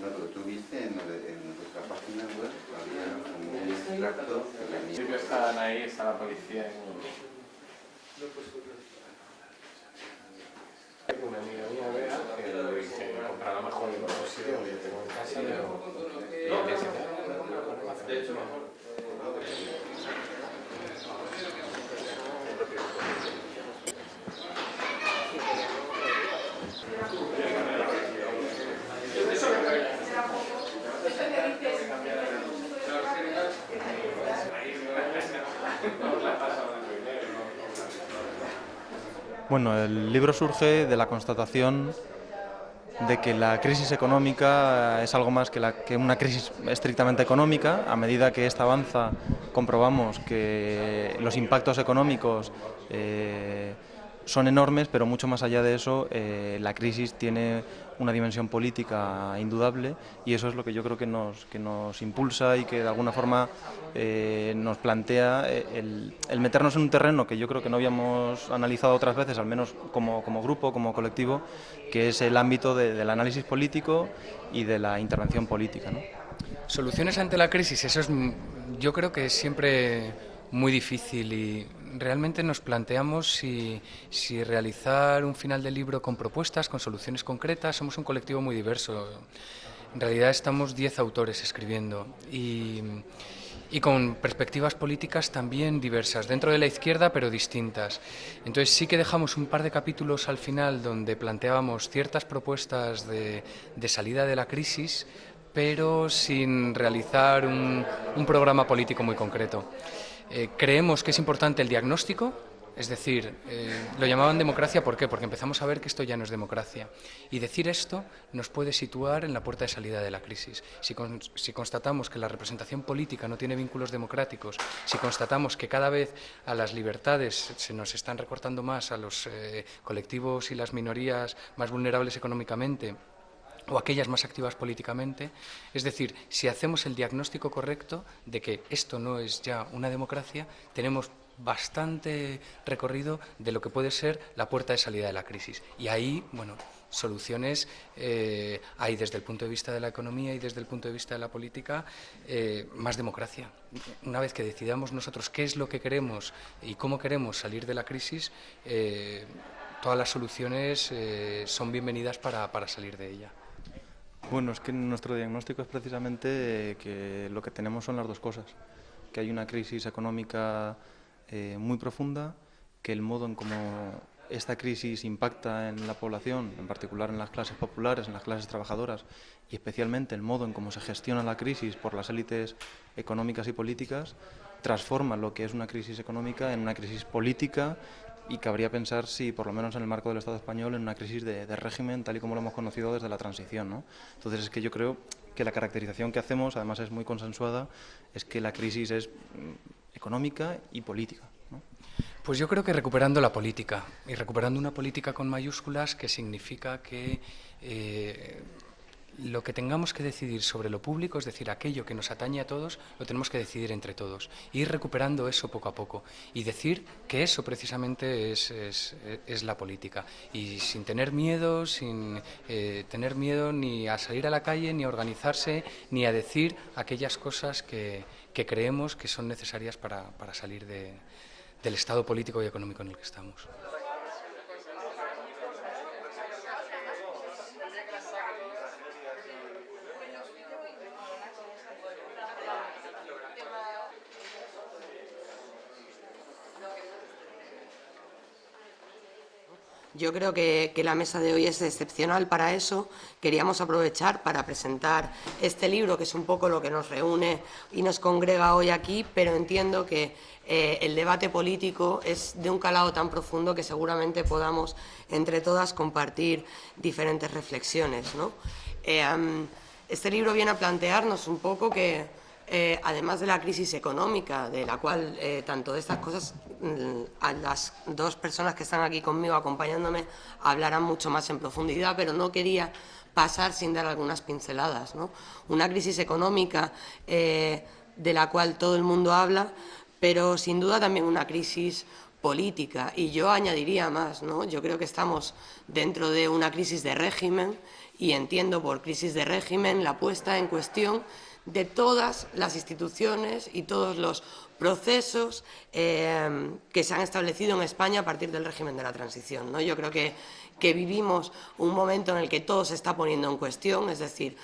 Lo que tú viste en nuestra página web había como un extracto que venía. Al principio estaban ahí, está la policía y... Una amiga mía, Bea, que dice que comprará mejor en otro sitio que yo tengo en casa, pero... Y el día siguiente, me compro por Amazon. De hecho, mejor. Bueno, el libro surge de la constatación de que la crisis económica es algo más que una crisis estrictamente económica. A medida que esta avanza, comprobamos que los impactos económicos son enormes, pero mucho más allá de eso, la crisis tiene una dimensión política indudable, y eso es lo que yo creo que nos impulsa y que de alguna forma nos plantea el meternos en un terreno que yo creo que no habíamos analizado otras veces, al menos como grupo, como colectivo, que es el ámbito del análisis político y de la intervención política, ¿no? Soluciones ante la crisis, eso es, yo creo que es siempre muy difícil, y realmente nos planteamos si realizar un final de libro con propuestas, con soluciones concretas. Somos un colectivo muy diverso. En realidad estamos 10 autores escribiendo y con perspectivas políticas también diversas, dentro de la izquierda pero distintas. Entonces sí que dejamos un par de capítulos al final donde planteábamos ciertas propuestas de salida de la crisis, pero sin realizar un programa político muy concreto. Creemos que es importante el diagnóstico, es decir, lo llamaban democracia, ¿por qué? Porque empezamos a ver que esto ya no es democracia. Y decir esto nos puede situar en la puerta de salida de la crisis. Si constatamos que la representación política no tiene vínculos democráticos, si constatamos que cada vez a las libertades se nos están recortando más, a los colectivos y las minorías más vulnerables económicamente, o aquellas más activas políticamente, es decir, si hacemos el diagnóstico correcto de que esto no es ya una democracia, tenemos bastante recorrido de lo que puede ser la puerta de salida de la crisis. Y ahí, bueno, soluciones hay desde el punto de vista de la economía y desde el punto de vista de la política, más democracia. Una vez que decidamos nosotros qué es lo que queremos y cómo queremos salir de la crisis, todas las soluciones son bienvenidas para salir de ella. Bueno, es que nuestro diagnóstico es precisamente que lo que tenemos son las dos cosas, que hay una crisis económica muy profunda, que el modo en cómo esta crisis impacta en la población, en particular en las clases populares, en las clases trabajadoras, y especialmente el modo en cómo se gestiona la crisis por las élites económicas y políticas, transforma lo que es una crisis económica en una crisis política, y cabría pensar si, por lo menos en el marco del Estado español, en una crisis de régimen, tal y como lo hemos conocido desde la transición, ¿no? Entonces es que yo creo que la caracterización que hacemos, además es muy consensuada, es que la crisis es económica y política, ¿no? Pues yo creo que recuperando la política, y recuperando una política con mayúsculas, que significa que lo que tengamos que decidir sobre lo público, es decir, aquello que nos atañe a todos, lo tenemos que decidir entre todos. Ir recuperando eso poco a poco y decir que eso precisamente es la política. Y sin tener miedo, ni a salir a la calle, ni a organizarse, ni a decir aquellas cosas que creemos que son necesarias para salir del estado político y económico en el que estamos. Yo creo que la mesa de hoy es excepcional para eso. Queríamos aprovechar para presentar este libro, que es un poco lo que nos reúne y nos congrega hoy aquí, pero entiendo que el debate político es de un calado tan profundo que seguramente podamos entre todas compartir diferentes reflexiones, ¿no? Este libro viene a plantearnos un poco que además de la crisis económica, de la cual tanto de estas cosas a las dos personas que están aquí conmigo acompañándome hablarán mucho más en profundidad, pero no quería pasar sin dar algunas pinceladas, ¿no? Una crisis económica de la cual todo el mundo habla, pero sin duda también una crisis política. Y yo añadiría más, ¿no? Yo creo que estamos dentro de una crisis de régimen y entiendo por crisis de régimen la puesta en cuestión de todas las instituciones y todos los procesos que se han establecido en España a partir del régimen de la transición, ¿no? Yo creo que vivimos un momento en el que todo se está poniendo en cuestión, es decir,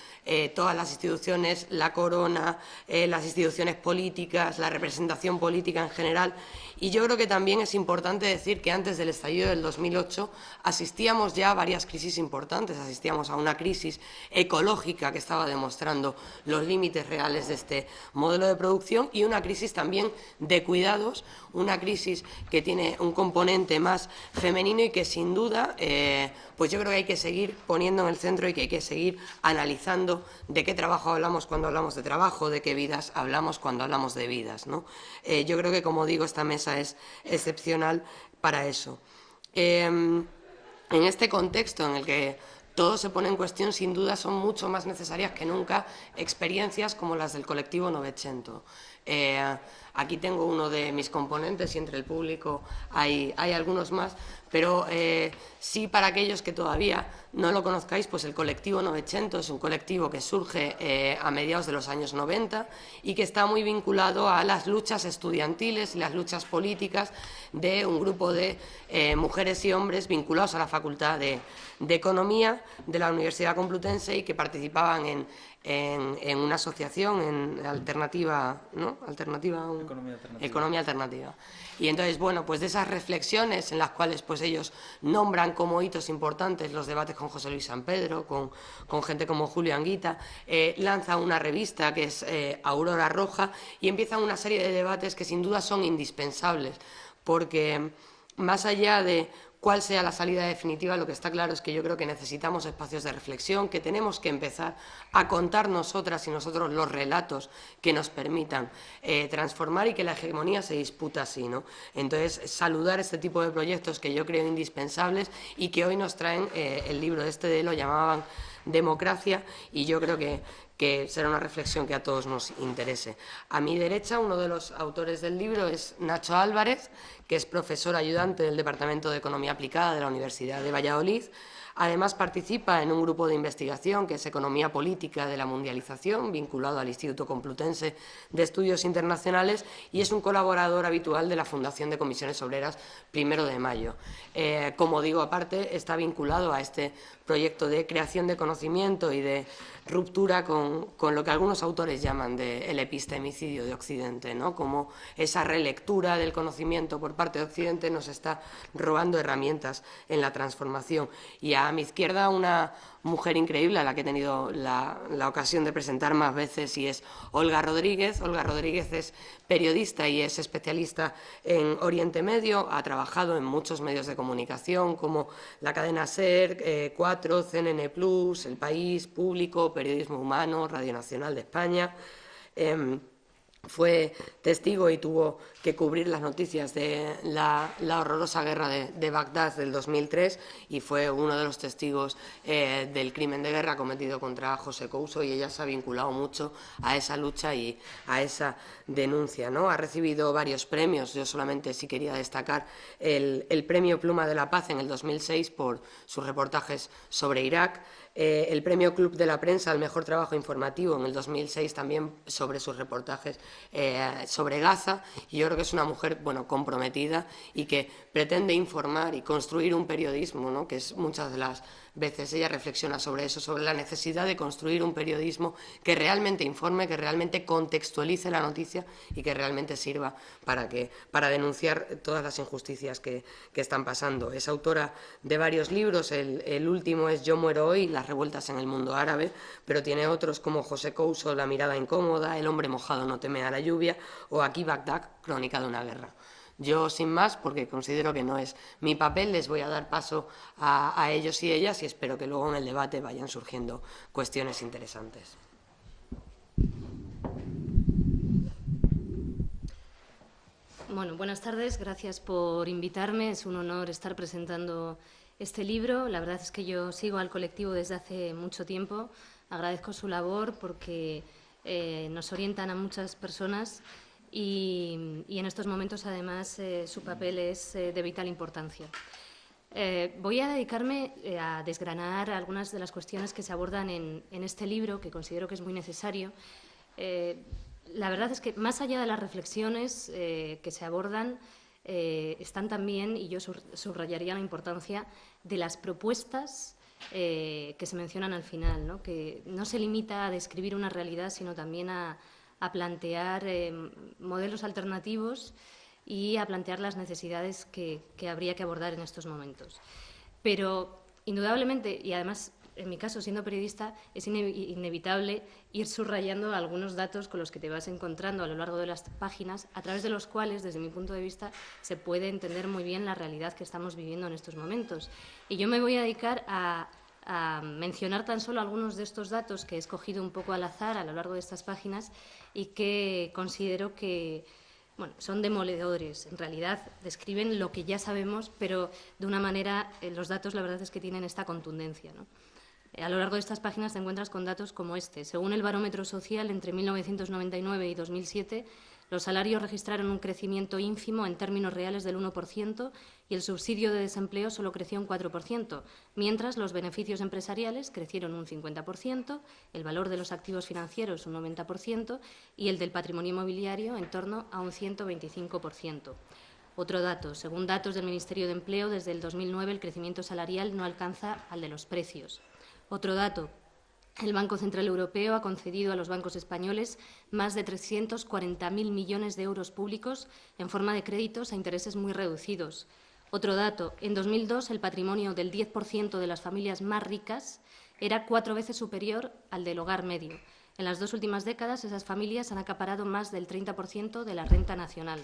todas las instituciones, la corona, las instituciones políticas, la representación política en general. Y yo creo que también es importante decir que antes del estallido del 2008 asistíamos ya a varias crisis importantes, asistíamos a una crisis ecológica que estaba demostrando los límites reales de este modelo de producción y una crisis también de cuidados, una crisis que tiene un componente más femenino y que sin duda pues yo creo que hay que seguir poniendo en el centro y que hay que seguir analizando de qué trabajo hablamos cuando hablamos de trabajo, de qué vidas hablamos cuando hablamos de vidas, ¿no? Yo creo que, como digo, esta mesa es excepcional para eso. En este contexto en el que todo se pone en cuestión, sin duda son mucho más necesarias que nunca experiencias como las del colectivo Novecento. Aquí tengo uno de mis componentes y entre el público hay algunos más, pero sí, para aquellos que todavía no lo conozcáis, pues el colectivo Novecento es un colectivo que surge a mediados de los años 90 y que está muy vinculado a las luchas estudiantiles y las luchas políticas de un grupo de mujeres y hombres vinculados a la Facultad de Economía de la Universidad Complutense y que participaban en una asociación, en alternativa, ¿no? Economía alternativa. Y entonces, bueno, pues de esas reflexiones en las cuales pues ellos nombran como hitos importantes los debates con José Luis San Pedro, con gente como Julio Anguita, lanza una revista que es Aurora Roja y empiezan una serie de debates que sin duda son indispensables, porque más allá de cuál sea la salida definitiva, lo que está claro es que yo creo que necesitamos espacios de reflexión, que tenemos que empezar a contar nosotras y nosotros los relatos que nos permitan transformar y que la hegemonía se disputa así, ¿no? Entonces, saludar este tipo de proyectos que yo creo indispensables y que hoy nos traen el libro de lo llamaban Democracia, y yo creo que será una reflexión que a todos nos interese. A mi derecha, uno de los autores del libro es Nacho Álvarez, que es profesor ayudante del Departamento de Economía Aplicada de la Universidad de Valladolid. Además, participa en un grupo de investigación que es Economía Política de la Mundialización, vinculado al Instituto Complutense de Estudios Internacionales, y es un colaborador habitual de la Fundación de Comisiones Obreras 1 de Mayo. Como digo, aparte, está vinculado a este proyecto de creación de conocimiento y de ruptura con lo que algunos autores llaman el epistemicidio de Occidente, ¿no? Como esa relectura del conocimiento por parte de Occidente nos está robando herramientas en la transformación. Y a mi izquierda una mujer increíble a la que he tenido la ocasión de presentar más veces y es Olga Rodríguez. Olga Rodríguez es periodista y es especialista en Oriente Medio, ha trabajado en muchos medios de comunicación como la cadena SER, 4, CNN Plus, El País, Público, Periodismo Humano, Radio Nacional de España. Fue testigo y tuvo que cubrir las noticias de la horrorosa guerra de Bagdad del 2003 y fue uno de los testigos del crimen de guerra cometido contra José Couso, y ella se ha vinculado mucho a esa lucha y a esa denuncia, ¿no? Ha recibido varios premios. Yo solamente sí quería destacar el Premio Pluma de la Paz en el 2006 por sus reportajes sobre Irak, el Premio Club de la Prensa al Mejor Trabajo Informativo en el 2006 también sobre sus reportajes sobre Gaza, y yo creo que es una mujer, bueno, comprometida y que pretende informar y construir un periodismo, ¿no? Que es muchas de las veces ella reflexiona sobre eso, sobre la necesidad de construir un periodismo que realmente informe, que realmente contextualice la noticia y que realmente sirva para denunciar todas las injusticias que están pasando. Es autora de varios libros, el último es Yo muero hoy, las revueltas en el mundo árabe, pero tiene otros como José Couso, La mirada incómoda, El hombre mojado no teme a la lluvia, o Aquí Bagdad, crónica de una guerra. Yo, sin más, porque considero que no es mi papel, les voy a dar paso a ellos y ellas y espero que luego en el debate vayan surgiendo cuestiones interesantes. Bueno, buenas tardes, gracias por invitarme. Es un honor estar presentando este libro. La verdad es que yo sigo al colectivo desde hace mucho tiempo. Agradezco su labor porque nos orientan a muchas personas y en estos momentos, además, su papel es de vital importancia. Voy a dedicarme a desgranar algunas de las cuestiones que se abordan en este libro, que considero que es muy necesario. La verdad es que, más allá de las reflexiones que se abordan, están también, y yo subrayaría la importancia de las propuestas que se mencionan al final, ¿no? Que no se limita a describir una realidad, sino también a plantear modelos alternativos y a plantear las necesidades que habría que abordar en estos momentos. Pero, indudablemente, y además, en mi caso, siendo periodista, es inevitable ir subrayando algunos datos con los que te vas encontrando a lo largo de las páginas, a través de los cuales, desde mi punto de vista, se puede entender muy bien la realidad que estamos viviendo en estos momentos. Y yo me voy a dedicar a mencionar tan solo algunos de estos datos que he escogido un poco al azar a lo largo de estas páginas y que considero que, bueno, son demoledores. En realidad describen lo que ya sabemos, pero de una manera, los datos, la verdad es que tienen esta contundencia, ¿no? A lo largo de estas páginas te encuentras con datos como este. Según el Barómetro Social, entre 1999 y 2007, los salarios registraron un crecimiento ínfimo en términos reales del 1% y el subsidio de desempleo solo creció un 4%, mientras los beneficios empresariales crecieron un 50%, el valor de los activos financieros un 90% y el del patrimonio inmobiliario en torno a un 125%. Otro dato, según datos del Ministerio de Empleo, desde el 2009 el crecimiento salarial no alcanza al de los precios. Otro dato, el Banco Central Europeo ha concedido a los bancos españoles más de 340.000 millones de euros públicos en forma de créditos a intereses muy reducidos. Otro dato, en 2002 el patrimonio del 10% de las familias más ricas era 4 veces superior al del hogar medio. En las 2 últimas décadas esas familias han acaparado más del 30% de la renta nacional.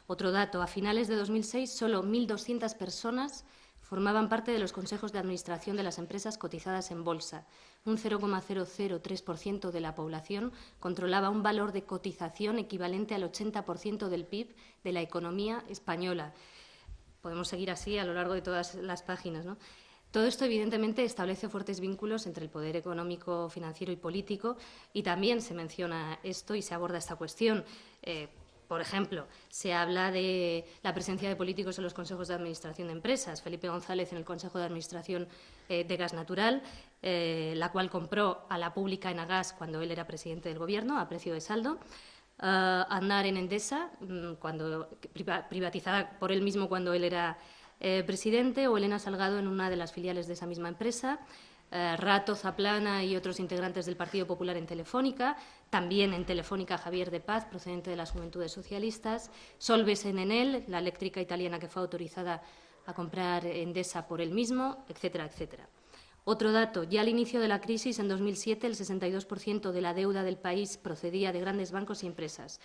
Otro dato, a finales de 2006 solo 1.200 personas formaban parte de los consejos de administración de las empresas cotizadas en bolsa. Un 0,003% de la población controlaba un valor de cotización equivalente al 80% del PIB de la economía española. Podemos seguir así a lo largo de todas las páginas, ¿no? Todo esto, evidentemente, establece fuertes vínculos entre el poder económico, financiero y político, y también se menciona esto y se aborda esta cuestión. Por ejemplo, se habla de la presencia de políticos en los consejos de administración de empresas. Felipe González en el Consejo de Administración de Gas Natural, la cual compró a la pública Enagas cuando él era presidente del Gobierno, a precio de saldo. Aznar en Endesa, privatizada por él mismo cuando él era presidente, o Elena Salgado en una de las filiales de esa misma empresa. Rato, Zaplana y otros integrantes del Partido Popular en Telefónica, también en Telefónica Javier de Paz, procedente de las Juventudes Socialistas, Solves en Enel, la eléctrica italiana que fue autorizada a comprar Endesa por él mismo, etcétera, etcétera. Otro dato, ya al inicio de la crisis, en 2007, el 62% de la deuda del país procedía de grandes bancos y empresas.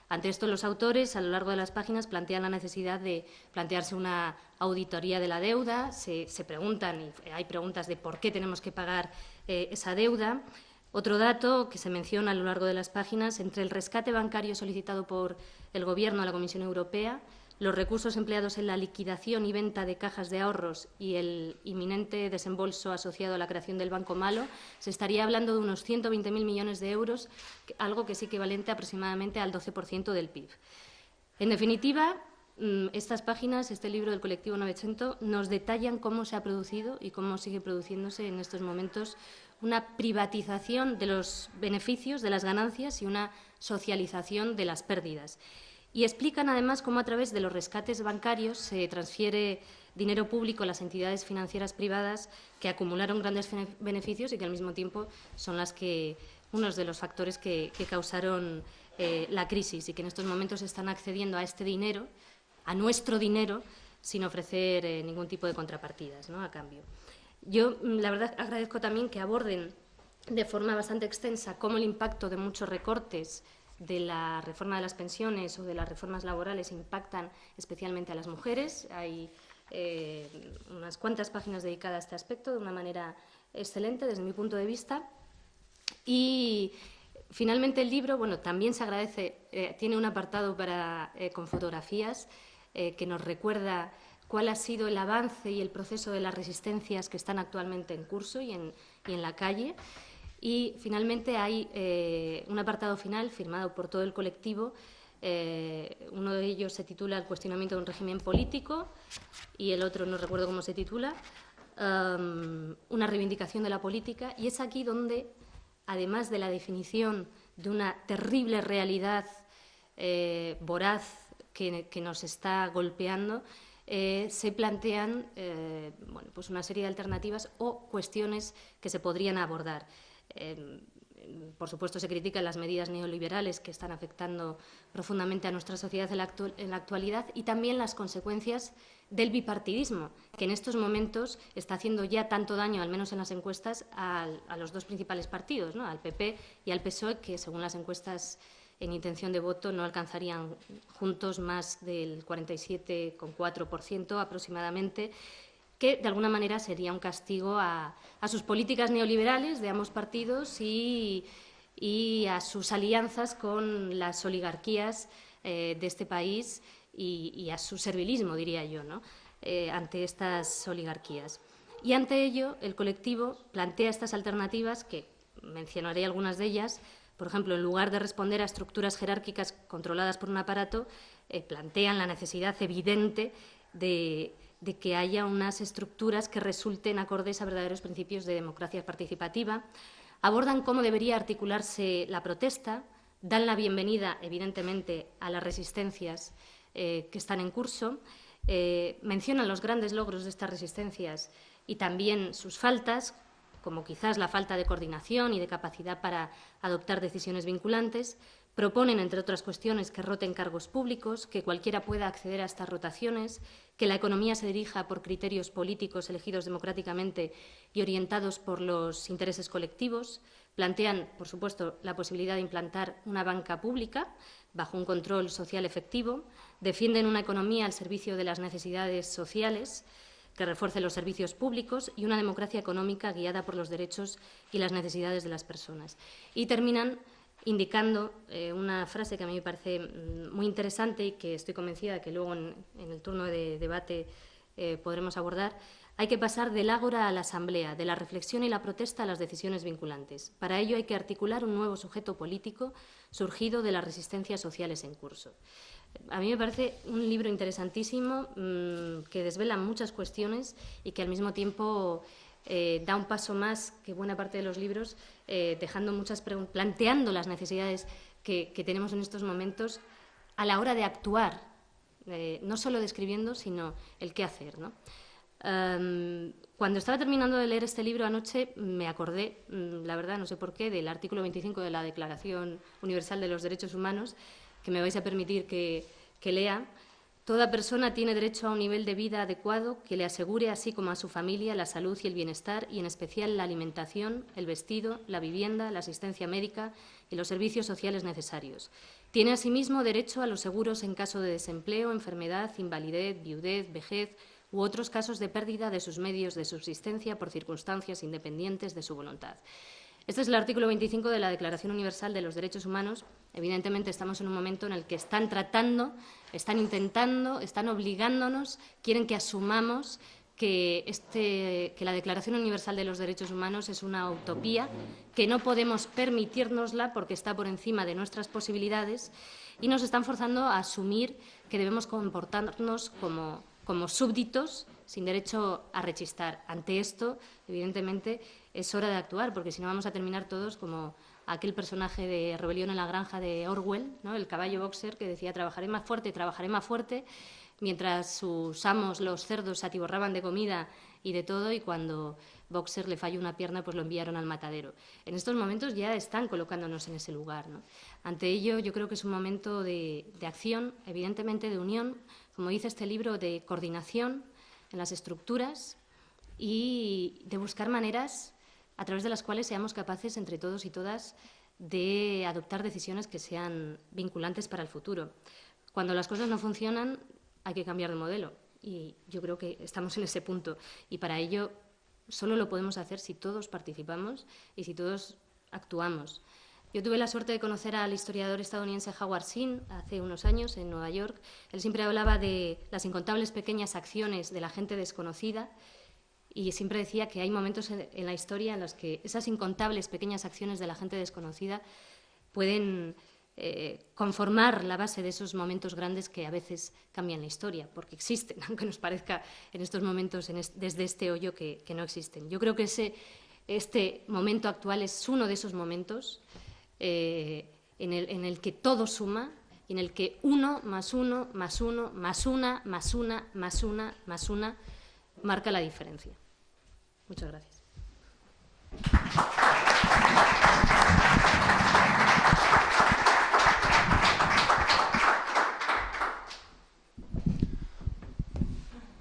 Ante esto, los autores, a lo largo de las páginas, plantean la necesidad de plantearse una auditoría de la deuda, se preguntan, y hay preguntas de por qué tenemos que pagar esa deuda. Otro dato que se menciona a lo largo de las páginas, entre el rescate bancario solicitado por el Gobierno a la Comisión Europea, los recursos empleados en la liquidación y venta de cajas de ahorros y el inminente desembolso asociado a la creación del Banco Malo, se estaría hablando de unos 120.000 millones de euros, algo que es equivalente aproximadamente al 12% del PIB. En definitiva, estas páginas, este libro del colectivo Novecento, nos detallan cómo se ha producido y cómo sigue produciéndose en estos momentos una privatización de los beneficios, de las ganancias y una socialización de las pérdidas. Y explican además cómo a través de los rescates bancarios se transfiere dinero público a las entidades financieras privadas que acumularon grandes beneficios y que al mismo tiempo son unos de los factores que causaron la crisis y que en estos momentos están accediendo a este dinero, a nuestro dinero, sin ofrecer ningún tipo de contrapartidas, ¿no?, a cambio. Yo, la verdad, agradezco también que aborden de forma bastante extensa cómo el impacto de muchos recortes de la reforma de las pensiones o de las reformas laborales impactan especialmente a las mujeres. Hay unas cuantas páginas dedicadas a este aspecto de una manera excelente desde mi punto de vista. Y finalmente el libro, bueno, también se agradece, tiene un apartado con fotografías que nos recuerda cuál ha sido el avance y el proceso de las resistencias que están actualmente en curso y en la calle. Y finalmente hay un apartado final firmado por todo el colectivo Uno de ellos se titula El cuestionamiento de un régimen político y el otro no recuerdo cómo se titula, Una reivindicación de la política. Y es aquí donde, además de la definición de una terrible realidad voraz que nos está golpeando, se plantean bueno, pues una serie de alternativas o cuestiones que se podrían abordar. Por supuesto, se critican las medidas neoliberales que están afectando profundamente a nuestra sociedad en la actualidad y también las consecuencias del bipartidismo, que en estos momentos está haciendo ya tanto daño, al menos en las encuestas, a los dos principales partidos, ¿no? Al PP y al PSOE, que según las encuestas en intención de voto no alcanzarían juntos más del 47,4% aproximadamente, que de alguna manera sería un castigo a sus políticas neoliberales de ambos partidos y a sus alianzas con las oligarquías de este país y a su servilismo, diría yo, ¿no? Ante estas oligarquías. Y ante ello, el colectivo plantea estas alternativas, que mencionaré algunas de ellas. Por ejemplo, en lugar de responder a estructuras jerárquicas controladas por un aparato, plantean la necesidad evidente de que haya unas estructuras que resulten acordes a verdaderos principios de democracia participativa. Abordan cómo debería articularse la protesta, dan la bienvenida, evidentemente, a las resistencias que están en curso, mencionan los grandes logros de estas resistencias y también sus faltas, como quizás la falta de coordinación y de capacidad para adoptar decisiones vinculantes. Proponen, entre otras cuestiones, que roten cargos públicos, que cualquiera pueda acceder a estas rotaciones, que la economía se dirija por criterios políticos elegidos democráticamente y orientados por los intereses colectivos. Plantean, por supuesto, la posibilidad de implantar una banca pública bajo un control social efectivo. Defienden una economía al servicio de las necesidades sociales, que refuerce los servicios públicos y una democracia económica guiada por los derechos y las necesidades de las personas. Y terminan indicando una frase que a mí me parece muy interesante y que estoy convencida de que luego en el turno de debate podremos abordar. Hay que pasar del ágora a la asamblea, de la reflexión y la protesta a las decisiones vinculantes. Para ello hay que articular un nuevo sujeto político surgido de las resistencias sociales en curso. A mí me parece un libro interesantísimo que desvela muchas cuestiones y que al mismo tiempo da un paso más que buena parte de los libros, dejando muchas preguntas, planteando las necesidades que tenemos en estos momentos a la hora de actuar, no solo describiendo, sino el qué hacer, ¿no? Cuando estaba terminando de leer este libro anoche, me acordé, la verdad, no sé por qué, del artículo 25 de la Declaración Universal de los Derechos Humanos, que me vais a permitir que lea. Toda persona tiene derecho a un nivel de vida adecuado que le asegure, así como a su familia, la salud y el bienestar, y en especial la alimentación, el vestido, la vivienda, la asistencia médica y los servicios sociales necesarios. Tiene asimismo derecho a los seguros en caso de desempleo, enfermedad, invalidez, viudez, vejez u otros casos de pérdida de sus medios de subsistencia por circunstancias independientes de su voluntad. Este es el artículo 25 de la Declaración Universal de los Derechos Humanos. Evidentemente estamos en un momento en el que están tratando, están intentando, están obligándonos, quieren que asumamos que la Declaración Universal de los Derechos Humanos es una utopía, que no podemos permitírnosla porque está por encima de nuestras posibilidades, y nos están forzando a asumir que debemos comportarnos como súbditos sin derecho a rechistar. Ante esto, evidentemente, es hora de actuar, porque si no vamos a terminar todos como aquel personaje de Rebelión en la granja de Orwell, ¿no? El caballo boxer que decía trabajaré más fuerte, mientras sus amos, los cerdos, se atiborraban de comida y de todo, y cuando Boxer le falló una pierna, pues lo enviaron al matadero. En estos momentos ya están colocándonos en ese lugar, ¿no? Ante ello, yo creo que es un momento de acción, evidentemente de unión, como dice este libro, de coordinación en las estructuras y de buscar maneras a través de las cuales seamos capaces, entre todos y todas, de adoptar decisiones que sean vinculantes para el futuro. Cuando las cosas no funcionan, hay que cambiar de modelo, y yo creo que estamos en ese punto, y para ello solo lo podemos hacer si todos participamos y si todos actuamos. Yo tuve la suerte de conocer al historiador estadounidense Howard Zinn hace unos años en Nueva York. Él siempre hablaba de las incontables pequeñas acciones de la gente desconocida, y siempre decía que hay momentos en la historia en los que esas incontables pequeñas acciones de la gente desconocida pueden conformar la base de esos momentos grandes que a veces cambian la historia, porque existen, aunque nos parezca en estos momentos, desde este hoyo, que no existen. Yo creo que este momento actual es uno de esos momentos en el que todo suma y en el que 1 más 1 más 1 más 1 más 1 más 1 más 1 marca la diferencia. Muchas gracias.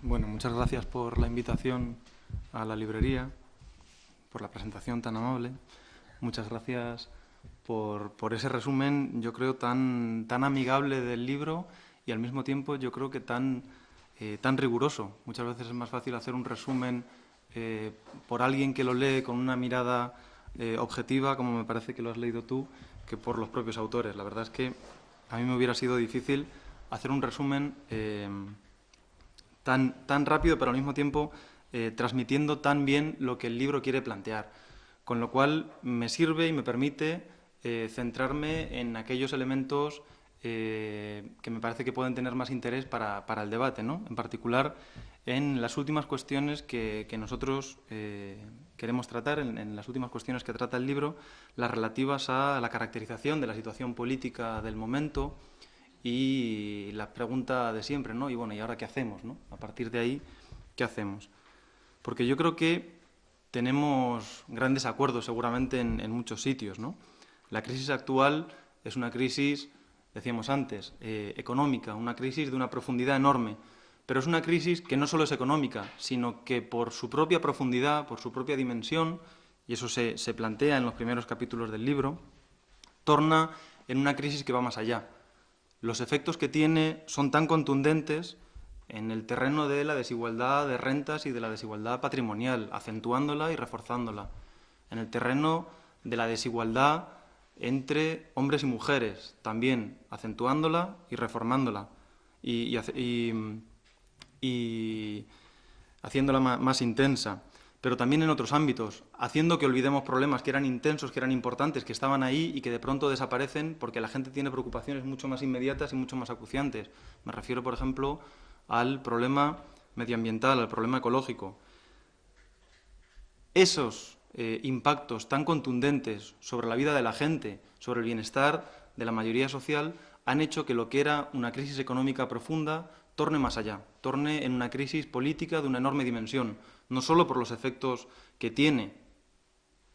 Bueno, muchas gracias por la invitación a la librería, por la presentación tan amable. Muchas gracias por ese resumen, yo creo, tan amigable del libro y al mismo tiempo yo creo que tan riguroso. Muchas veces es más fácil hacer un resumen por alguien que lo lee con una mirada objetiva, como me parece que lo has leído tú, que por los propios autores. La verdad es que a mí me hubiera sido difícil hacer un resumen tan rápido, pero al mismo tiempo transmitiendo tan bien lo que el libro quiere plantear. Con lo cual me sirve y me permite centrarme en aquellos elementos que me parece que pueden tener más interés para el debate, ¿no? En particular, en las últimas cuestiones que nosotros queremos tratar, en las últimas cuestiones que trata el libro, las relativas a la caracterización de la situación política del momento y la pregunta de siempre, ¿no? Y bueno, ¿y ahora qué hacemos, no? A partir de ahí, ¿qué hacemos? Porque yo creo que tenemos grandes acuerdos seguramente en muchos sitios, ¿no? La crisis actual es una crisis, decíamos antes, económica, una crisis de una profundidad enorme, pero es una crisis que no solo es económica, sino que por su propia profundidad, por su propia dimensión, y eso se plantea en los primeros capítulos del libro, torna en una crisis que va más allá. Los efectos que tiene son tan contundentes en el terreno de la desigualdad de rentas y de la desigualdad patrimonial, acentuándola y reforzándola. En el terreno de la desigualdad entre hombres y mujeres, también acentuándola y reformándola y haciéndola más intensa. Pero también en otros ámbitos, haciendo que olvidemos problemas que eran intensos, que eran importantes, que estaban ahí y que de pronto desaparecen porque la gente tiene preocupaciones mucho más inmediatas y mucho más acuciantes. Me refiero, por ejemplo, al problema medioambiental, al problema ecológico. Esos impactos tan contundentes sobre la vida de la gente, sobre el bienestar de la mayoría social, han hecho que lo que era una crisis económica profunda torne más allá, torne en una crisis política de una enorme dimensión, no solo por los efectos que tiene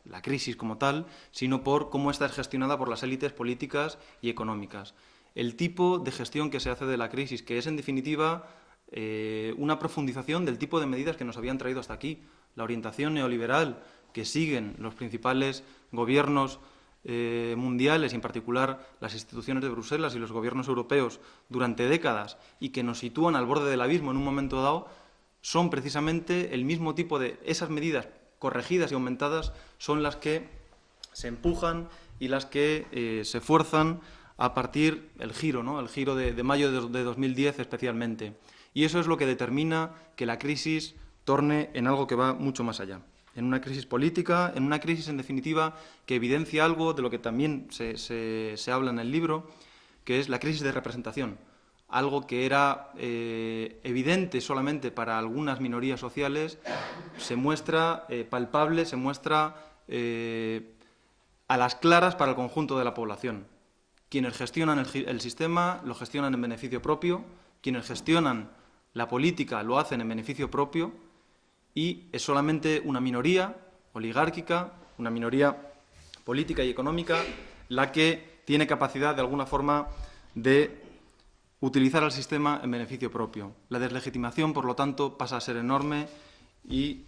la crisis como tal, sino por cómo está gestionada por las élites políticas y económicas. El tipo de gestión que se hace de la crisis, que es en definitiva una profundización del tipo de medidas que nos habían traído hasta aquí, la orientación neoliberal que siguen los principales gobiernos mundiales, y en particular las instituciones de Bruselas y los gobiernos europeos durante décadas y que nos sitúan al borde del abismo en un momento dado, son precisamente el mismo tipo de esas medidas corregidas y aumentadas son las que se empujan y las que se fuerzan a partir el giro, ¿no? El giro de mayo de 2010 especialmente. Y eso es lo que determina que la crisis torne en algo que va mucho más allá. En una crisis política, en una crisis, en definitiva, que evidencia algo de lo que también se habla en el libro, que es la crisis de representación. Algo que era evidente solamente para algunas minorías sociales, se muestra palpable, se muestra a las claras para el conjunto de la población. Quienes gestionan el sistema lo gestionan en beneficio propio, quienes gestionan la política lo hacen en beneficio propio, y es solamente una minoría oligárquica, una minoría política y económica, la que tiene capacidad, de alguna forma, de utilizar el sistema en beneficio propio. La deslegitimación, por lo tanto, pasa a ser enorme y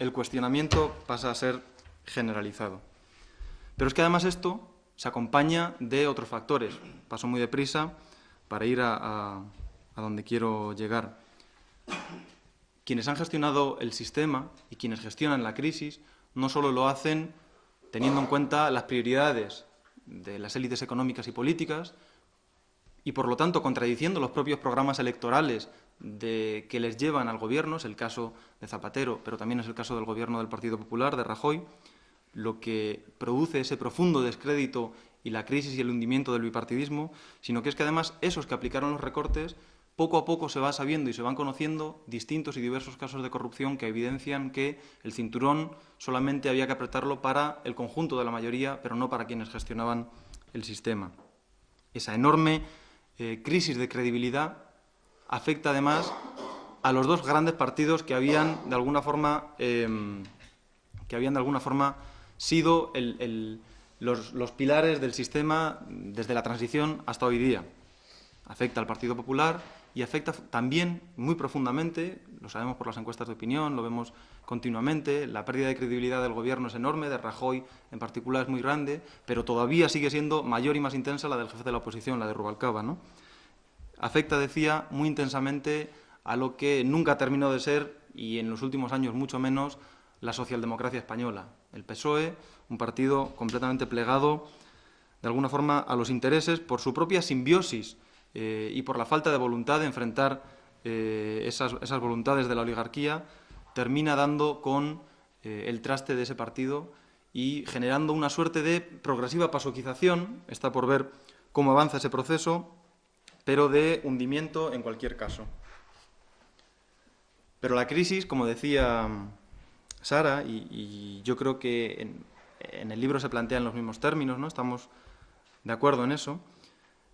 el cuestionamiento pasa a ser generalizado. Pero es que además esto se acompaña de otros factores. Paso muy deprisa para ir a donde quiero llegar. Quienes han gestionado el sistema y quienes gestionan la crisis no solo lo hacen teniendo en cuenta las prioridades de las élites económicas y políticas y, por lo tanto, contradiciendo los propios programas electorales que les llevan al gobierno, es el caso de Zapatero, pero también es el caso del gobierno del Partido Popular, de Rajoy, lo que produce ese profundo descrédito y la crisis y el hundimiento del bipartidismo, sino que es que además esos que aplicaron los recortes, poco a poco se va sabiendo y se van conociendo distintos y diversos casos de corrupción que evidencian que el cinturón solamente había que apretarlo para el conjunto de la mayoría, pero no para quienes gestionaban el sistema. Esa enorme crisis de credibilidad afecta además a los dos grandes partidos que habían de alguna forma sido los pilares del sistema desde la transición hasta hoy día. Afecta al Partido Popular y afecta también muy profundamente, lo sabemos por las encuestas de opinión, lo vemos continuamente, la pérdida de credibilidad del Gobierno es enorme, de Rajoy en particular es muy grande, pero todavía sigue siendo mayor y más intensa la del jefe de la oposición, la de Rubalcaba, ¿no? Afecta, decía, muy intensamente a lo que nunca terminó de ser, y en los últimos años mucho menos, la socialdemocracia española. El PSOE, un partido completamente plegado, de alguna forma, a los intereses por su propia simbiosis y por la falta de voluntad de enfrentar esas voluntades de la oligarquía, termina dando con el traste de ese partido y generando una suerte de progresiva pasoquización, está por ver cómo avanza ese proceso, pero de hundimiento en cualquier caso. Pero la crisis, como decía Sara, y yo creo que en el libro se plantea en los mismos términos, ¿no? Estamos de acuerdo en eso,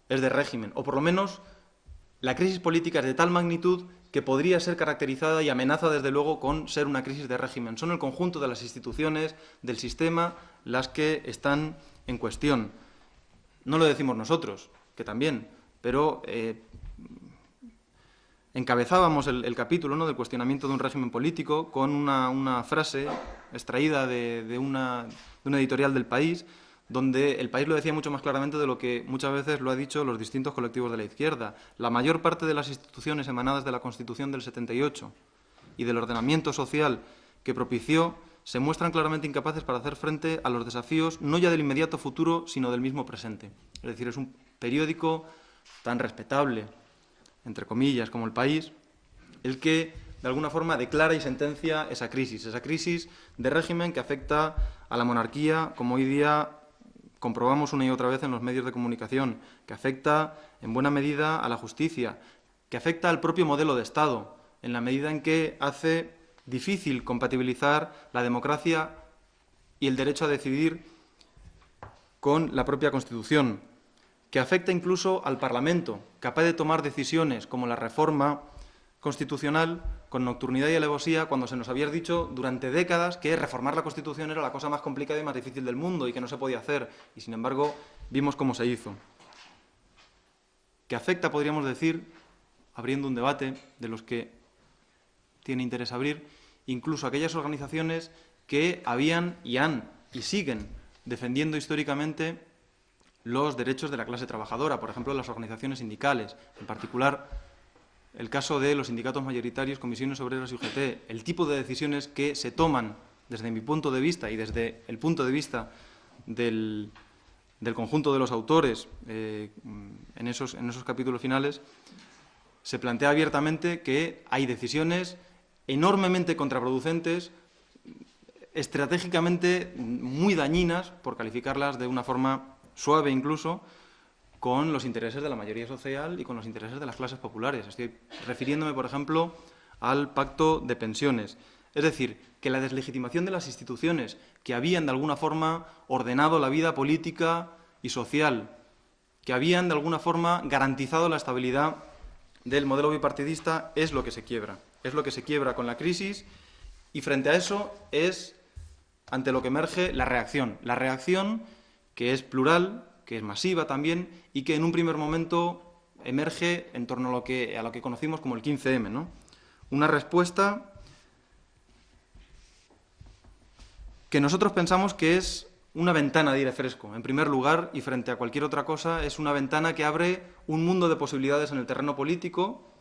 es de régimen, o por lo menos la crisis política es de tal magnitud que podría ser caracterizada y amenaza desde luego con ser una crisis de régimen. Son el conjunto de las instituciones, del sistema, las que están en cuestión. No lo decimos nosotros, que también, pero encabezábamos el capítulo, ¿no?, del cuestionamiento de un régimen político con una frase extraída de una editorial del País, donde el País lo decía mucho más claramente de lo que muchas veces lo ha dicho los distintos colectivos de la izquierda. La mayor parte de las instituciones emanadas de la Constitución del 78 y del ordenamiento social que propició se muestran claramente incapaces para hacer frente a los desafíos no ya del inmediato futuro, sino del mismo presente. Es decir, es un periódico tan respetable, entre comillas, como El País, el que de alguna forma declara y sentencia esa crisis de régimen que afecta a la monarquía, como hoy día comprobamos una y otra vez en los medios de comunicación, que afecta en buena medida a la justicia, que afecta al propio modelo de Estado, en la medida en que hace difícil compatibilizar la democracia y el derecho a decidir con la propia Constitución, que afecta incluso al Parlamento, capaz de tomar decisiones como la reforma constitucional con nocturnidad y alevosía, cuando se nos había dicho durante décadas que reformar la Constitución era la cosa más complicada y más difícil del mundo y que no se podía hacer, y sin embargo vimos cómo se hizo. Que afecta, podríamos decir, abriendo un debate de los que tiene interés abrir, incluso aquellas organizaciones que habían y han y siguen defendiendo históricamente los derechos de la clase trabajadora, por ejemplo, las organizaciones sindicales, en particular el caso de los sindicatos mayoritarios, comisiones obreras y UGT, el tipo de decisiones que se toman desde mi punto de vista y desde el punto de vista del conjunto de los autores en esos capítulos finales, se plantea abiertamente que hay decisiones enormemente contraproducentes, estratégicamente muy dañinas, por calificarlas de una forma suave incluso, con los intereses de la mayoría social y con los intereses de las clases populares. Estoy refiriéndome, por ejemplo, al pacto de pensiones. Es decir, que la deslegitimación de las instituciones que habían de alguna forma ordenado la vida política y social, que habían de alguna forma garantizado la estabilidad del modelo bipartidista, es lo que se quiebra. Es lo que se quiebra con la crisis y frente a eso es ante lo que emerge la reacción. La reacción que es plural, que es masiva también y que en un primer momento emerge en torno a lo que conocimos como el 15M, ¿no? Una respuesta que nosotros pensamos que es una ventana de aire fresco, en primer lugar, y frente a cualquier otra cosa, es una ventana que abre un mundo de posibilidades en el terreno político,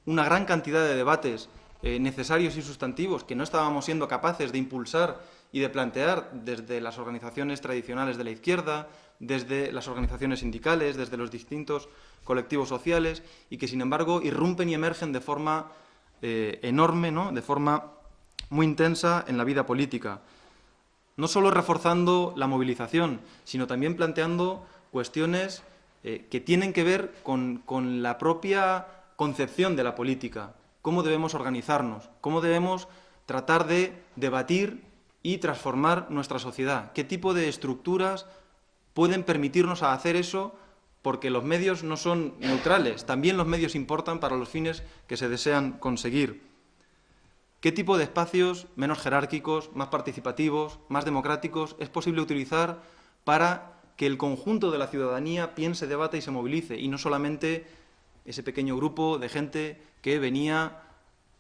una gran cantidad de debates necesarios y sustantivos que no estábamos siendo capaces de impulsar y de plantear desde las organizaciones tradicionales de la izquierda, desde las organizaciones sindicales, desde los distintos colectivos sociales, y que, sin embargo, irrumpen y emergen de forma enorme, ¿no?, de forma muy intensa en la vida política. no solo reforzando la movilización, sino también planteando cuestiones que tienen que ver con la propia concepción de la política, cómo debemos organizarnos, cómo debemos tratar de debatir y transformar nuestra sociedad, qué tipo de estructuras pueden permitirnos hacer eso, porque los medios no son neutrales, también los medios importan para los fines que se desean conseguir. ¿Qué tipo de espacios menos jerárquicos, más participativos, más democráticos es posible utilizar para que el conjunto de la ciudadanía piense, debata y se movilice, y no solamente ese pequeño grupo de gente que venía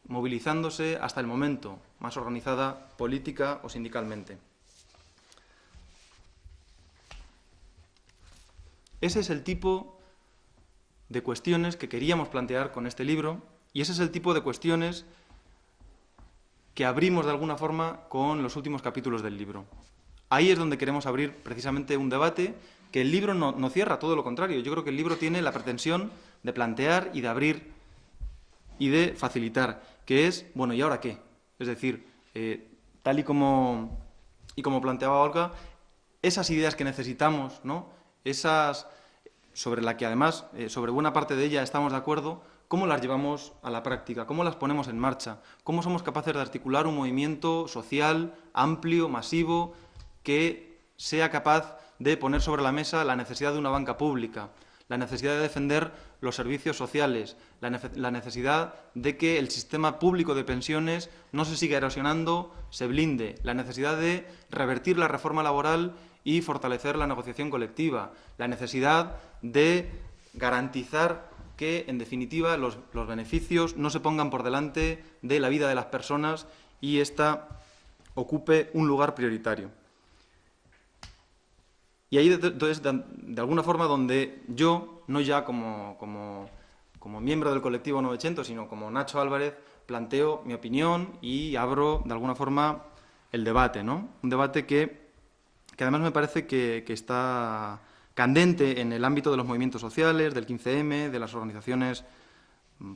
movilizándose hasta el momento, más organizada política o sindicalmente? Ese es el tipo de cuestiones que queríamos plantear con este libro, y ese es el tipo de cuestiones que abrimos de alguna forma con los últimos capítulos del libro. Ahí es donde queremos abrir precisamente un debate que el libro no cierra, todo lo contrario. Yo creo que el libro tiene la pretensión de plantear y de abrir y de facilitar, que es, bueno, ¿y ahora qué? Es decir, tal y como planteaba Olga, esas ideas que necesitamos, ¿no? Esas sobre la que además, sobre buena parte de ella estamos de acuerdo, ¿cómo las llevamos a la práctica? ¿Cómo las ponemos en marcha? ¿Cómo somos capaces de articular un movimiento social, amplio, masivo, que sea capaz de poner sobre la mesa la necesidad de una banca pública, la necesidad de defender los servicios sociales, la necesidad de que el sistema público de pensiones no se siga erosionando, se blinde, la necesidad de revertir la reforma laboral y fortalecer la negociación colectiva, la necesidad de garantizar que, en definitiva, los beneficios no se pongan por delante de la vida de las personas y ésta ocupe un lugar prioritario. Y ahí, entonces, de alguna forma, donde yo, no ya como miembro del colectivo 900, sino como Nacho Álvarez, planteo mi opinión y abro, de alguna forma, el debate, ¿no? Un debate que además me parece que está candente en el ámbito de los movimientos sociales, del 15M, de las organizaciones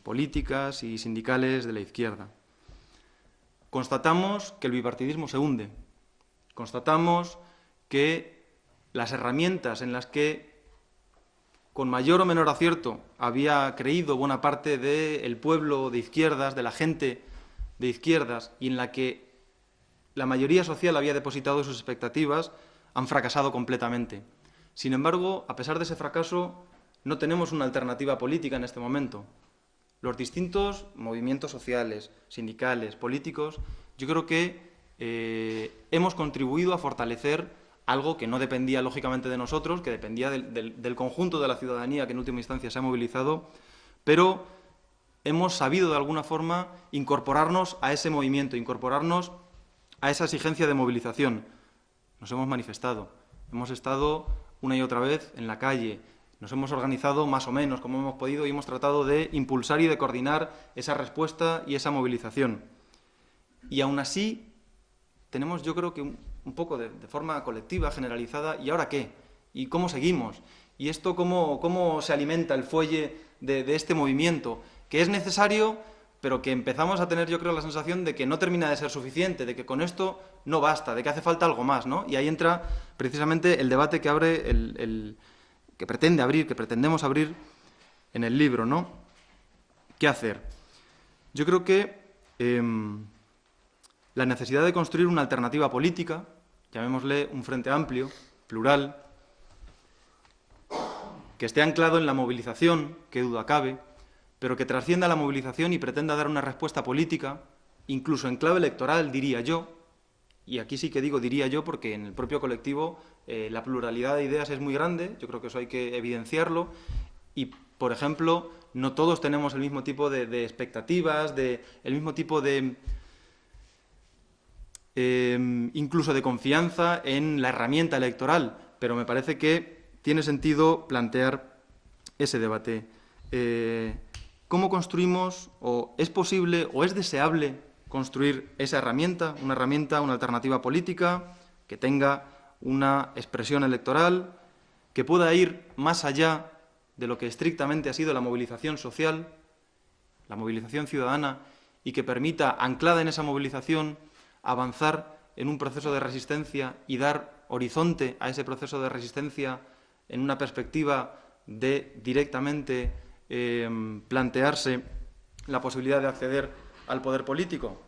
políticas y sindicales de la izquierda. Constatamos que el bipartidismo se hunde. Constatamos que las herramientas en las que, con mayor o menor acierto, había creído buena parte del pueblo de izquierdas, de la gente de izquierdas, y en la que la mayoría social había depositado sus expectativas, han fracasado completamente. Sin embargo, a pesar de ese fracaso, no tenemos una alternativa política en este momento. Los distintos movimientos sociales, sindicales, políticos, yo creo que hemos contribuido a fortalecer algo que no dependía lógicamente de nosotros, que dependía del conjunto de la ciudadanía que en última instancia se ha movilizado, pero hemos sabido de alguna forma incorporarnos a ese movimiento, incorporarnos a esa exigencia de movilización. Nos hemos manifestado, hemos estado una y otra vez en la calle, nos hemos organizado más o menos como hemos podido y hemos tratado de impulsar y de coordinar esa respuesta y esa movilización. Y aún así tenemos, yo creo que un poco de forma colectiva, generalizada, ¿y ahora qué? ¿Y cómo seguimos? ¿Y esto cómo se alimenta el fuelle de este movimiento? Que es necesario, pero que empezamos a tener, yo creo, la sensación de que no termina de ser suficiente, de que con esto no basta, de que hace falta algo más, ¿no? Y ahí entra precisamente el debate que abre, que pretendemos abrir en el libro, ¿no? ¿Qué hacer? Yo creo que la necesidad de construir una alternativa política, llamémosle un frente amplio, plural, que esté anclado en la movilización, qué duda cabe, pero que trascienda la movilización y pretenda dar una respuesta política, incluso en clave electoral, diría yo, y aquí sí que digo diría yo porque en el propio colectivo la pluralidad de ideas es muy grande, yo creo que eso hay que evidenciarlo, y, por ejemplo, no todos tenemos el mismo tipo de expectativas, el mismo tipo de incluso de confianza en la herramienta electoral, pero me parece que tiene sentido plantear ese debate. ¿Cómo construimos, o es posible, o es deseable construir esa herramienta, una alternativa política que tenga una expresión electoral, que pueda ir más allá de lo que estrictamente ha sido la movilización social, la movilización ciudadana, y que permita, anclada en esa movilización, avanzar en un proceso de resistencia y dar horizonte a ese proceso de resistencia en una perspectiva de directamente plantearse la posibilidad de acceder al poder político?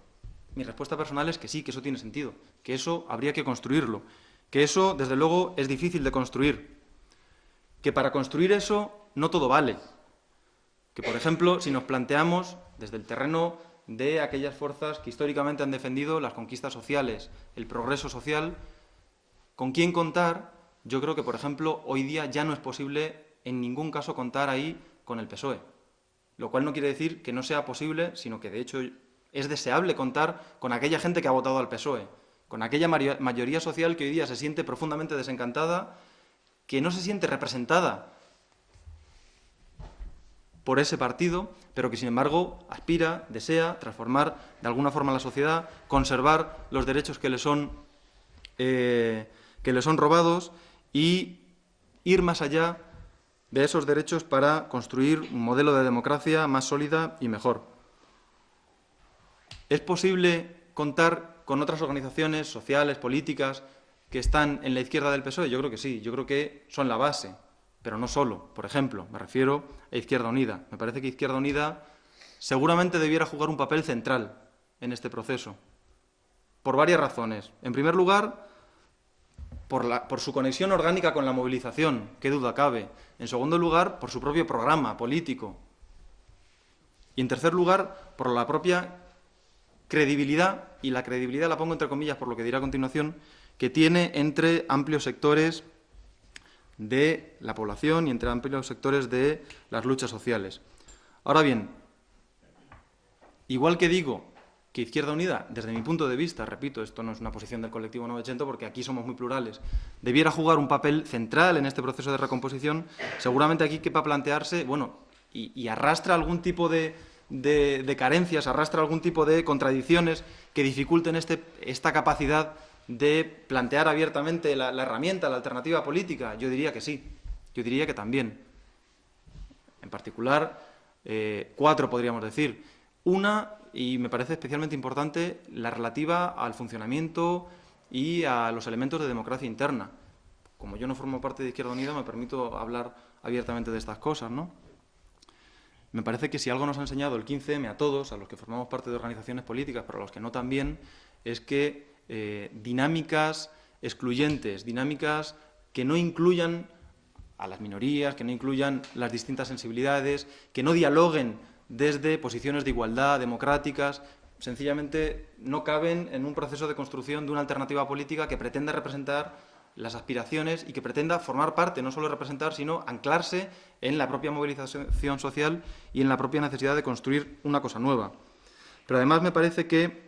Mi respuesta personal es que sí, que eso tiene sentido, que eso habría que construirlo, que eso, desde luego, es difícil de construir, que para construir eso no todo vale, que, por ejemplo, si nos planteamos desde el terreno de aquellas fuerzas que históricamente han defendido las conquistas sociales, el progreso social, ¿con quién contar? Yo creo que, por ejemplo, hoy día ya no es posible en ningún caso contar ahí con el PSOE, lo cual no quiere decir que no sea posible, sino que, de hecho, es deseable contar con aquella gente que ha votado al PSOE, con aquella mayoría social que hoy día se siente profundamente desencantada, que no se siente representada por ese partido, pero que, sin embargo, aspira, desea transformar de alguna forma la sociedad, conservar los derechos que le son robados y ir más allá de esos derechos para construir un modelo de democracia más sólida y mejor. ¿Es posible contar con otras organizaciones sociales, políticas, que están en la izquierda del PSOE? Yo creo que sí, yo creo que son la base, pero no solo. Por ejemplo, me refiero a Izquierda Unida. Me parece que Izquierda Unida seguramente debiera jugar un papel central en este proceso, por varias razones. En primer lugar, por su conexión orgánica con la movilización, qué duda cabe. En segundo lugar, por su propio programa político. Y en tercer lugar, por la propia credibilidad, y la credibilidad la pongo entre comillas por lo que diré a continuación, que tiene entre amplios sectores de la población y entre amplios sectores de las luchas sociales. Ahora bien, igual que digo que Izquierda Unida, desde mi punto de vista, repito, esto no es una posición del colectivo Novecento porque aquí somos muy plurales, debiera jugar un papel central en este proceso de recomposición, seguramente aquí quepa plantearse, bueno, y arrastra algún tipo de carencias, arrastra algún tipo de contradicciones que dificulten esta capacidad de plantear abiertamente la herramienta, la alternativa política. Yo diría que sí, yo diría que también. En particular, 4 podríamos decir. Una, y me parece especialmente importante, la relativa al funcionamiento y a los elementos de democracia interna. Como yo no formo parte de Izquierda Unida, me permito hablar abiertamente de estas cosas, ¿no? Me parece que si algo nos ha enseñado el 15M a todos, a los que formamos parte de organizaciones políticas, pero a los que no también, es que dinámicas excluyentes, dinámicas que no incluyan a las minorías, que no incluyan las distintas sensibilidades, que no dialoguen desde posiciones de igualdad democráticas, sencillamente no caben en un proceso de construcción de una alternativa política que pretenda representar las aspiraciones y que pretenda formar parte, no solo representar, sino anclarse en la propia movilización social y en la propia necesidad de construir una cosa nueva. Pero además me parece que,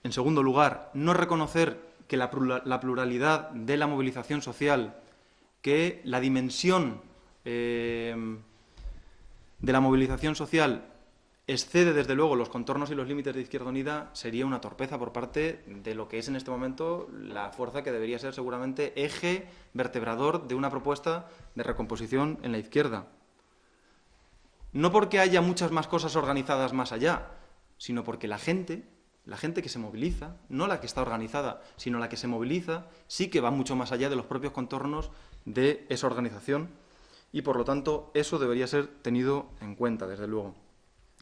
en segundo lugar, no reconocer que la pluralidad de la movilización social, que la dimensión de la movilización social excede, desde luego, los contornos y los límites de Izquierda Unida, sería una torpeza por parte de lo que es en este momento la fuerza que debería ser seguramente eje vertebrador de una propuesta de recomposición en la izquierda. No porque haya muchas más cosas organizadas más allá, sino porque la gente que se moviliza, no la que está organizada, sino la que se moviliza, sí que va mucho más allá de los propios contornos de esa organización y, por lo tanto, eso debería ser tenido en cuenta, desde luego.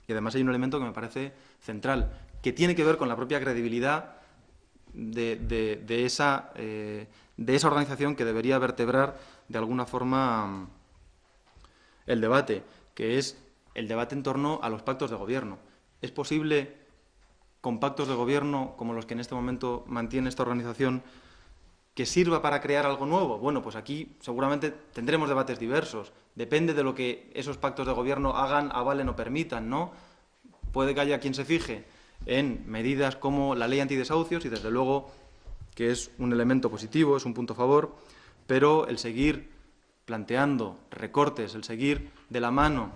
Y además hay un elemento que me parece central, que tiene que ver con la propia credibilidad de esa organización que debería vertebrar de alguna forma el debate, que es el debate en torno a los pactos de gobierno. ¿Es posible, con pactos de gobierno como los que en este momento mantiene esta organización, que sirva para crear algo nuevo? Bueno, pues aquí seguramente tendremos debates diversos. Depende de lo que esos pactos de gobierno hagan, avalen o permitan, ¿no? Puede que haya quien se fije en medidas como la ley antidesahucios, y desde luego que es un elemento positivo, es un punto a favor, pero el seguir planteando recortes, el seguir de la mano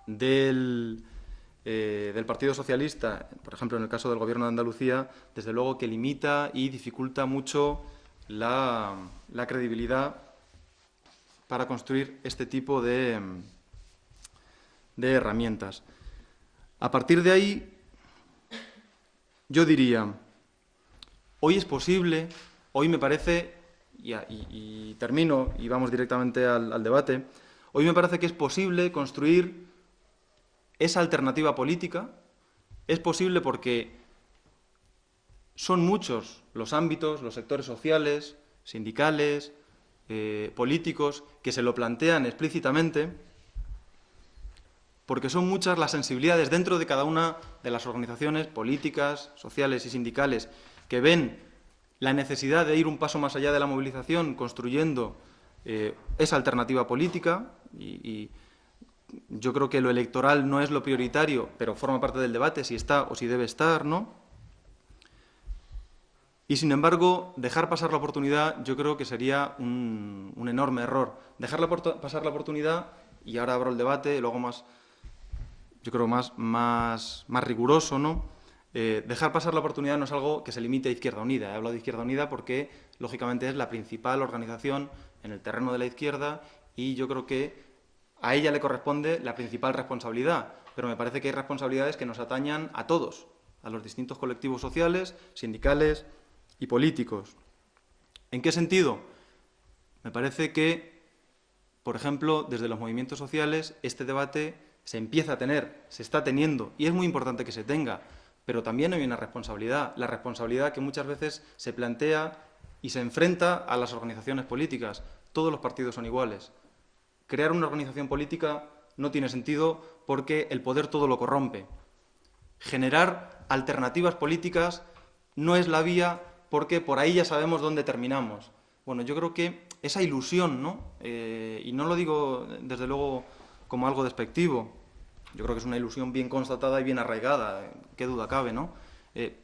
del Partido Socialista, por ejemplo, en el caso del Gobierno de Andalucía, desde luego que limita y dificulta mucho la credibilidad para construir este tipo de herramientas. A partir de ahí, yo diría, Hoy es posible, hoy me parece, y termino y vamos directamente al debate, hoy me parece que es posible construir esa alternativa política. Es posible porque son muchos los ámbitos, los sectores sociales, sindicales, políticos, que se lo plantean explícitamente, porque son muchas las sensibilidades dentro de cada una de las organizaciones políticas, sociales y sindicales que ven la necesidad de ir un paso más allá de la movilización, construyendo esa alternativa política, y yo creo que lo electoral no es lo prioritario, pero forma parte del debate si está o si debe estar, ¿no? Y, sin embargo, dejar pasar la oportunidad yo creo que sería un enorme error. Dejar pasar la oportunidad, y ahora abro el debate, luego más, yo creo más riguroso, ¿no? Dejar pasar la oportunidad no es algo que se limite a Izquierda Unida. He hablado de Izquierda Unida porque, lógicamente, es la principal organización en el terreno de la izquierda y yo creo que a ella le corresponde la principal responsabilidad. Pero me parece que hay responsabilidades que nos atañan a todos, a los distintos colectivos sociales, sindicales y políticos. ¿En qué sentido? Me parece que, por ejemplo, desde los movimientos sociales, este debate se empieza a tener, se está teniendo, y es muy importante que se tenga, pero también hay una responsabilidad, la responsabilidad que muchas veces se plantea y se enfrenta a las organizaciones políticas. Todos los partidos son iguales. Crear una organización política no tiene sentido porque el poder todo lo corrompe. Generar alternativas políticas no es la vía porque por ahí ya sabemos dónde terminamos. Bueno, yo creo que esa ilusión, ¿no? Y no lo digo desde luego como algo despectivo, yo creo que es una ilusión bien constatada y bien arraigada, qué duda cabe, ¿no?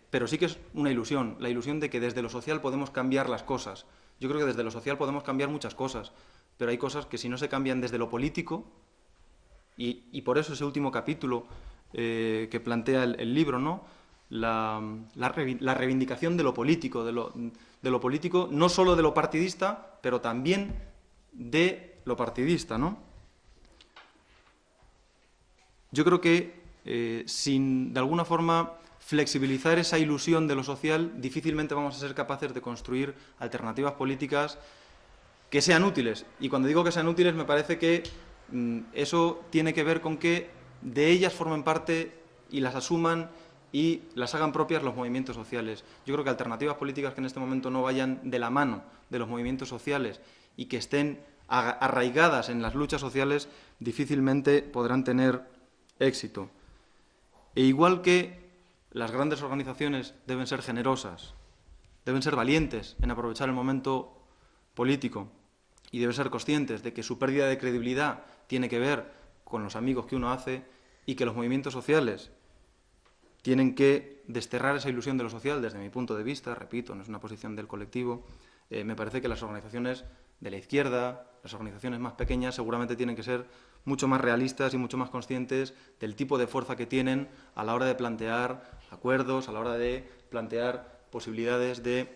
Pero sí que es una ilusión, la ilusión de que desde lo social podemos cambiar las cosas. Yo creo que desde lo social podemos cambiar muchas cosas, pero hay cosas que si no se cambian desde lo político, y por eso ese último capítulo que plantea el libro, ¿no? La reivindicación de lo político, de lo político, no solo de lo partidista, pero también de lo partidista, ¿no? Yo creo que sin, de alguna forma, flexibilizar esa ilusión de lo social, difícilmente vamos a ser capaces de construir alternativas políticas que sean útiles. Y cuando digo que sean útiles, me parece que eso tiene que ver con que de ellas formen parte y las asuman y las hagan propias los movimientos sociales. Yo creo que alternativas políticas que en este momento no vayan de la mano de los movimientos sociales y que estén arraigadas en las luchas sociales, difícilmente podrán tener éxito. E igual que las grandes organizaciones deben ser generosas, deben ser valientes en aprovechar el momento político y deben ser conscientes de que su pérdida de credibilidad tiene que ver con los amigos que uno hace y que los movimientos sociales tienen que desterrar esa ilusión de lo social desde mi punto de vista, repito, no es una posición del colectivo. Me parece que las organizaciones de la izquierda, las organizaciones más pequeñas, seguramente tienen que ser mucho más realistas y mucho más conscientes del tipo de fuerza que tienen a la hora de plantear acuerdos, a la hora de plantear posibilidades de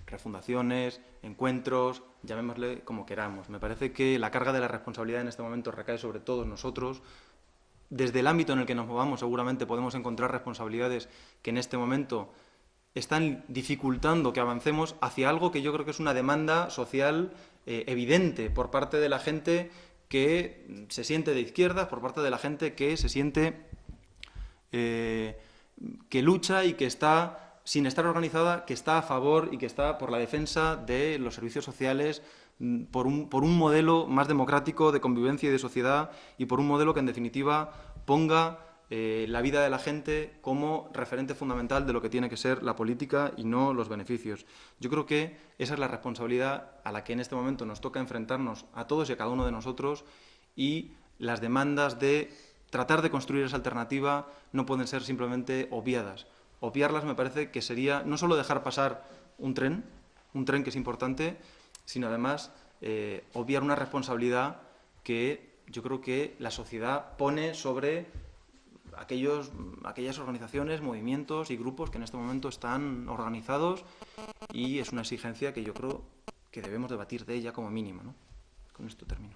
refundaciones, encuentros, llamémosle como queramos. Me parece que la carga de la responsabilidad en este momento recae sobre todos nosotros. Desde el ámbito en el que nos movamos seguramente podemos encontrar responsabilidades que en este momento están dificultando que avancemos hacia algo que yo creo que es una demanda social evidente por parte de la gente que se siente de izquierdas, por parte de la gente que se siente que lucha y que está, sin estar organizada, que está a favor y que está por la defensa de los servicios sociales, por un modelo más democrático de convivencia y de sociedad y por un modelo que, en definitiva, ponga la vida de la gente como referente fundamental de lo que tiene que ser la política y no los beneficios. Yo creo que esa es la responsabilidad a la que en este momento nos toca enfrentarnos a todos y a cada uno de nosotros, y las demandas de tratar de construir esa alternativa no pueden ser simplemente obviadas. Obviarlas me parece que sería no solo dejar pasar un tren que es importante, sino además obviar una responsabilidad que yo creo que la sociedad pone sobre aquellas organizaciones, movimientos y grupos que en este momento están organizados, y es una exigencia que yo creo que debemos debatir de ella como mínima, ¿no? Con esto termino.